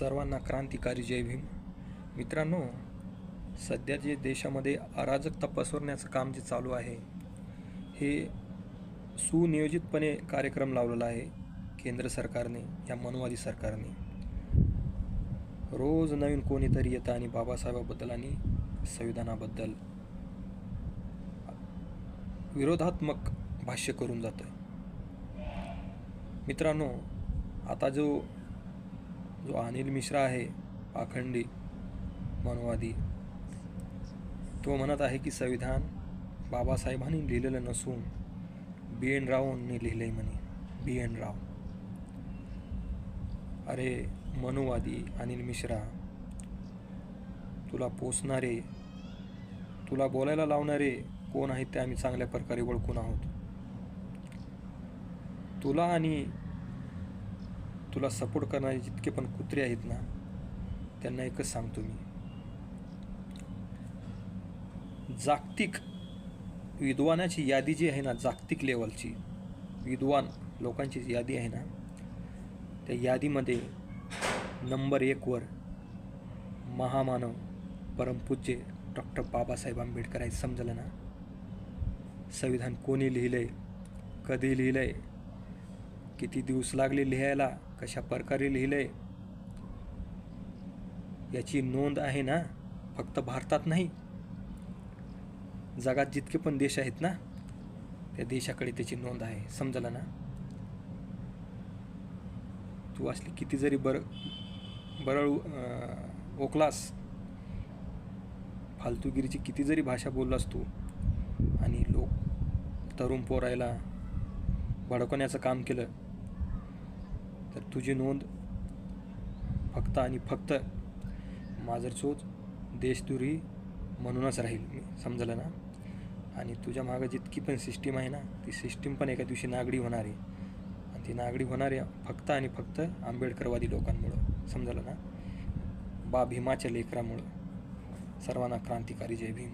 सर्वांना क्रांतिकारी जय भीम. मित्रांनो, सध्या जे देशामध्ये अराजकता पसरवण्याचं काम जे चालू आहे, हे सुनियोजितपणे कार्यक्रम लावलेला आहे केंद्र सरकारने, या मनवादी सरकारने. रोज नवीन कोणीतरी येतं आणि बाबासाहेबाबद्दल आणि संविधानाबद्दल विरोधात्मक भाष्य करून जातं. मित्रांनो, आता जो अनिल मिश्रा आहे, पाखंडी मनवादी, तो म्हणत आहे की संविधान बाबासाहेबांनी लिहिलेलं नसून BN रावांनी लिहिलंय म्हणे. BN राव. अरे मनोवादी अनिल मिश्रा, तुला पोसणारे, तुला बोलायला लावणारे कोण आहेत ते आम्ही चांगल्या प्रकारे ओळखून आहोत. तुला आणि तुला सपोर्ट करणारे जितके पण कुत्रे आहेत ना, त्यांना एकच सांगतो मी, जागतिक विद्वानाची यादी जी आहे ना, जागतिक लेवलची विद्वान लोकांची यादी आहे ना, त्या यादीमध्ये नंबर 1 वर महामानव परमपूज्य डॉक्टर बाबासाहेब आंबेडकर आहेत. समजलं ना? संविधान कोणी लिहिलंय, कधी लिहिलंय, किती दिवस लागले लिहायला, कशा प्रकारे लिहिलंय, याची नोंद आहे ना, फक्त भारतात नाही, जगात जितके पण देश आहेत ना, त्या देशाकडे त्याची नोंद आहे. समजलं ना? तू असली किती जरी बरळ ओकलास, फालतूगिरीची किती जरी भाषा बोललास तू, आणि तरुण पोरायला भडकवण्याचं काम केलं, तर तुझी नोंद फक्त आणि फक्त माजरचोच देशद्रोही म्हणूनच राहील. समजलं ना? आणि तुझ्या मागं जितकी पण सिस्टीम आहे ना, ती सिस्टीम पण एका दिवशी नागडी होणार आहे. आणि ती नागडी होणार आहे फक्त आणि फक्त आंबेडकरवादी लोकांमुळं. समजलं ना? भीमाच्या लेकरामुळं. सर्वांना क्रांतिकारी जय भीम.